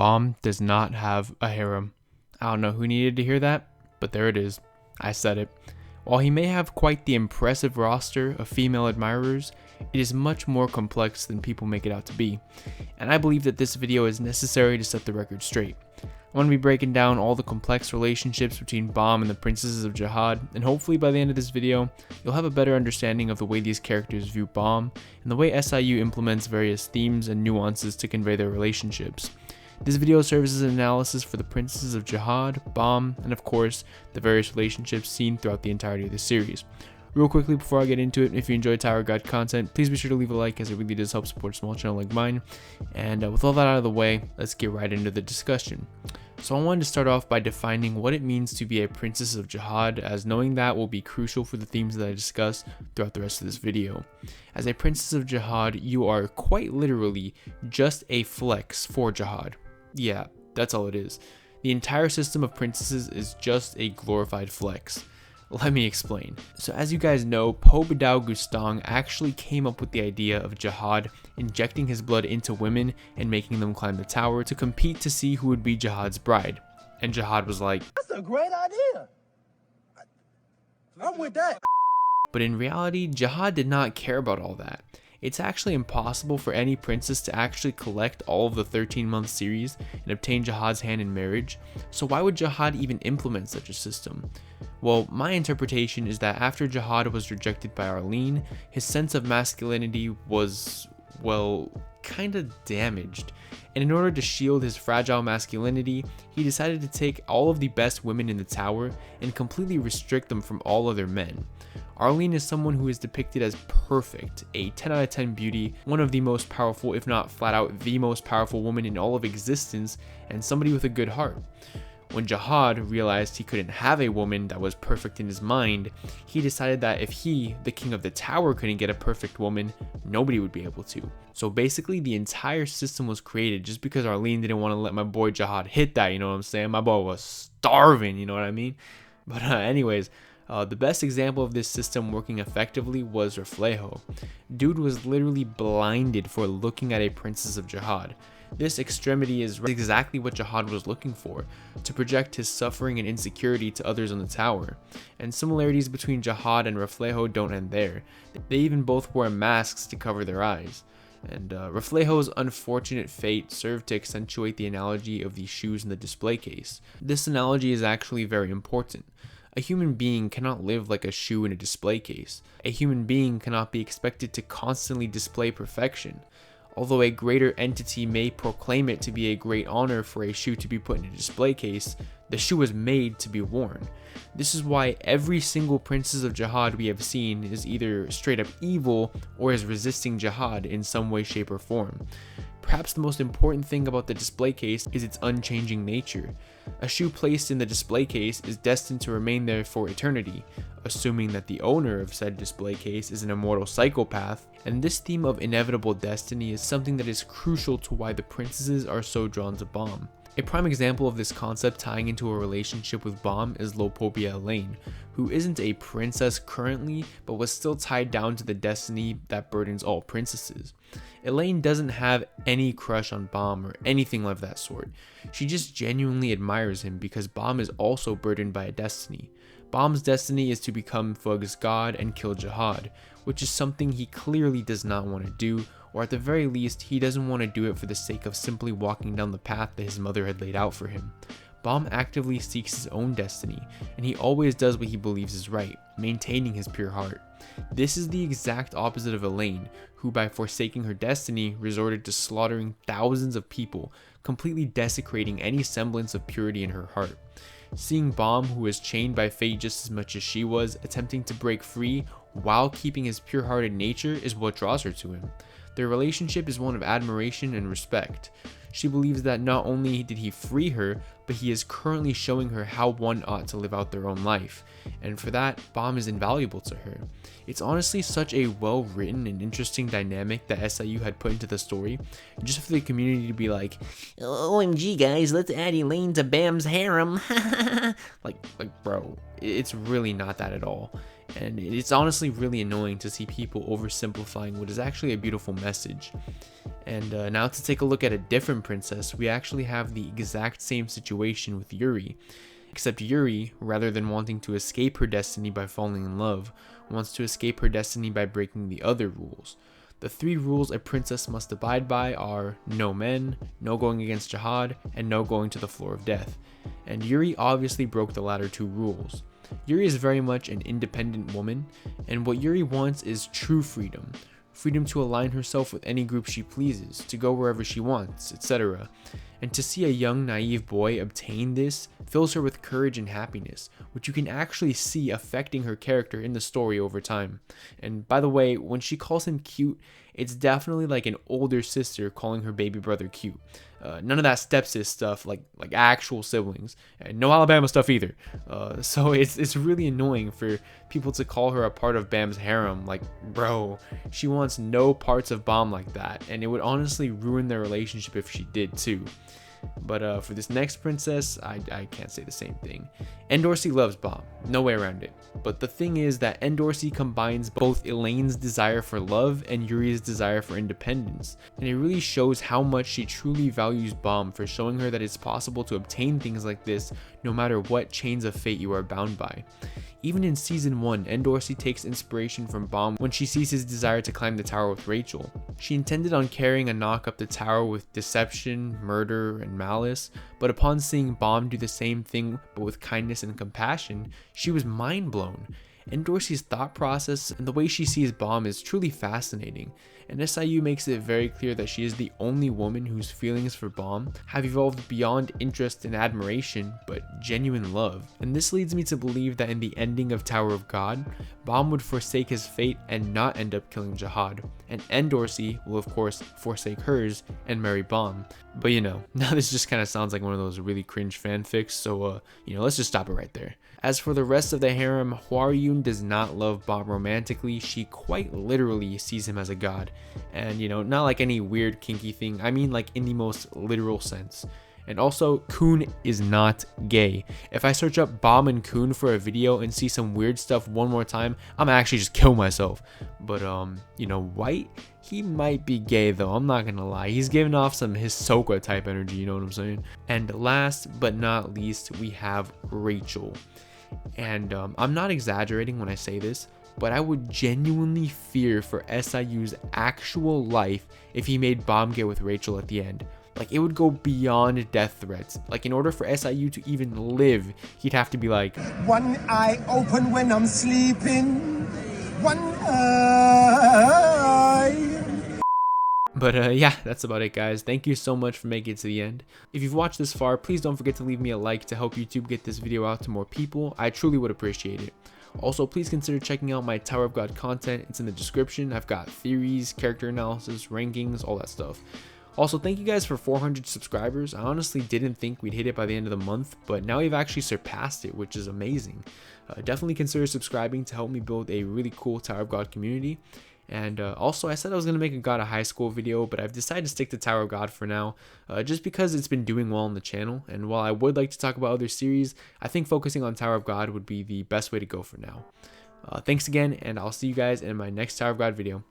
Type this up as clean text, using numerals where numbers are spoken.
Baam does not have a harem. I don't know who needed to hear that, but there it is. I said it. While he may have quite the impressive roster of female admirers, it is much more complex than people make it out to be, and I believe that this video is necessary to set the record straight. I'm going to be breaking down all the complex relationships between Baam and the princesses of Jahad, and hopefully by the end of this video, you'll have a better understanding of the way these characters view Baam, and the way SIU implements various themes and nuances to convey their relationships. This video serves as an analysis for the princesses of Jahad, Baam, and of course, the various relationships seen throughout the entirety of the series. Real quickly before I get into it, if you enjoy Tower Guide content, please be sure to leave a like, as it really does help support a small channel like mine. And with all that out of the way, let's get right into the discussion. So I wanted to start off by defining what it means to be a princess of Jahad, as knowing that will be crucial for the themes that I discuss throughout the rest of this video. As a princess of Jahad, you are quite literally just a flex for Jahad. Yeah, that's all it is. The entire system of princesses is just a glorified flex. Let me explain. So as you guys know, Pobedao Gustang actually came up with the idea of Jahad injecting his blood into women and making them climb the tower to compete to see who would be Jahad's bride. And Jahad was like, "That's a great idea. I'm with that." But in reality, Jahad did not care about all that. It's actually impossible for any princess to actually collect all of the 13-month series and obtain Jahad's hand in marriage, so why would Jahad even implement such a system? Well, my interpretation is that after Jahad was rejected by Arlene, his sense of masculinity was, well, kinda damaged. And in order to shield his fragile masculinity, he decided to take all of the best women in the tower and completely restrict them from all other men. Arlene is someone who is depicted as perfect, a 10 out of 10 beauty, one of the most powerful, if not flat out the most powerful woman in all of existence, and somebody with a good heart. When Jahad realized he couldn't have a woman that was perfect in his mind, he decided that if he, the king of the tower, couldn't get a perfect woman, nobody would be able to. So basically the entire system was created just because Arlene didn't want to let my boy Jahad hit that, you know what I'm saying? My boy was starving, you know what I mean? But anyways, the best example of this system working effectively was Reflejo. Dude was literally blinded for looking at a princess of Jahad. This extremity is exactly what Jahad was looking for, to project his suffering and insecurity to others on the tower. And similarities between Jahad and Reflejo don't end there. They even both wore masks to cover their eyes. And Reflejo's unfortunate fate served to accentuate the analogy of the shoes in the display case. This analogy is actually very important. A human being cannot live like a shoe in a display case. A human being cannot be expected to constantly display perfection. Although a greater entity may proclaim it to be a great honor for a shoe to be put in a display case, the shoe was made to be worn. This is why every single princess of Jahad we have seen is either straight up evil or is resisting Jahad in some way, shape, or form. Perhaps the most important thing about the display case is its unchanging nature. A shoe placed in the display case is destined to remain there for eternity, assuming that the owner of said display case is an immortal psychopath, and this theme of inevitable destiny is something that is crucial to why the princesses are so drawn to Baam. A prime example of this concept tying into a relationship with Baam is Lopobia Elaine, who isn't a princess currently, but was still tied down to the destiny that burdens all princesses. Elaine doesn't have any crush on Baam or anything of that sort. She just genuinely admires him because Baam is also burdened by a destiny. Baam's destiny is to become Fug's god and kill Jahad, which is something he clearly does not want to do, or at the very least, he doesn't want to do it for the sake of simply walking down the path that his mother had laid out for him. Baam actively seeks his own destiny, and he always does what he believes is right, maintaining his pure heart. This is the exact opposite of Elaine, who by forsaking her destiny resorted to slaughtering thousands of people, completely desecrating any semblance of purity in her heart. Seeing Baam, who was chained by fate just as much as she was, attempting to break free while keeping his pure-hearted nature is what draws her to him. Their relationship is one of admiration and respect. She believes that not only did he free her, but he is currently showing her how one ought to live out their own life, and for that, Baam is invaluable to her. It's honestly such a well-written and interesting dynamic that SIU had put into the story, and just for the community to be like, OMG guys, let's add Elaine to Baam's harem. like bro, It's really not that at all. And it's honestly really annoying to see people oversimplifying what is actually a beautiful message. And now to take a look at a different princess, we actually have the exact same situation with Yuri. Except Yuri, rather than wanting to escape her destiny by falling in love, wants to escape her destiny by breaking the other rules. The 3 rules a princess must abide by are no men, no going against Jahad, and no going to the floor of death. And Yuri obviously broke the latter 2 rules. Yuri is very much an independent woman, and what Yuri wants is true freedom. Freedom to align herself with any group she pleases, to go wherever she wants, etc. And to see a young, naive boy obtain this fills her with courage and happiness, which you can actually see affecting her character in the story over time. And by the way, when she calls him cute, it's definitely like an older sister calling her baby brother cute. None of that stepsis stuff, like actual siblings, and no Alabama stuff either. So it's really annoying for people to call her a part of Bam's harem. Like, bro, she wants no parts of Baam like that, and it would honestly ruin their relationship if she did too. But for this next princess, I can't say the same thing. Endorsey loves Baam, no way around it. But the thing is that Endorsey combines both Elaine's desire for love and Yuri's desire for independence. And it really shows how much she truly values Baam for showing her that it's possible to obtain things like this no matter what chains of fate you are bound by. Even in season 1, Endorsey takes inspiration from Baam when she sees his desire to climb the tower with Rachel. She intended on carrying a knock up the tower with deception, murder, and malice, but upon seeing Baam do the same thing but with kindness and compassion, she was mind blown. Endorsey's thought process and the way she sees Baam is truly fascinating, and SIU makes it very clear that she is the only woman whose feelings for Baam have evolved beyond interest and admiration, but genuine love. And this leads me to believe that in the ending of Tower of God, Baam would forsake his fate and not end up killing Jahad, and Endorsey will of course forsake hers and marry Baam. But now this just kind of sounds like one of those really cringe fanfics, so let's just stop it right there. As for the rest of the harem, Hwaryun does not love Baam romantically. She quite literally sees him as a god. And not like any weird kinky thing, I mean like in the most literal sense. And also, Kun is not gay. If I search up Baam and Kun for a video and see some weird stuff one more time, I'm actually just kill myself. But White, he might be gay though, I'm not gonna lie. He's giving off some Hisoka type energy, you know what I'm saying? And last but not least, we have Rachel. And I'm not exaggerating when I say this, but I would genuinely fear for SIU's actual life if he made Baam get with Rachel at the end. Like, it would go beyond death threats. Like, in order for SIU to even live, he'd have to be like, one eye open when I'm sleeping, one eye. But yeah, that's about it, guys. Thank you so much for making it to the end. If you've watched this far, please don't forget to leave me a like to help YouTube get this video out to more people. I truly would appreciate it. Also, please consider checking out my Tower of God content. It's in the description. I've got theories, character analysis, rankings, all that stuff. Also, thank you guys for 400 subscribers. I honestly didn't think we'd hit it by the end of the month, but now we've actually surpassed it, which is amazing. Definitely consider subscribing to help me build a really cool Tower of God community. And also, I said I was going to make a God of High School video, but I've decided to stick to Tower of God for now, just because it's been doing well on the channel. And while I would like to talk about other series, I think focusing on Tower of God would be the best way to go for now. Thanks again, and I'll see you guys in my next Tower of God video.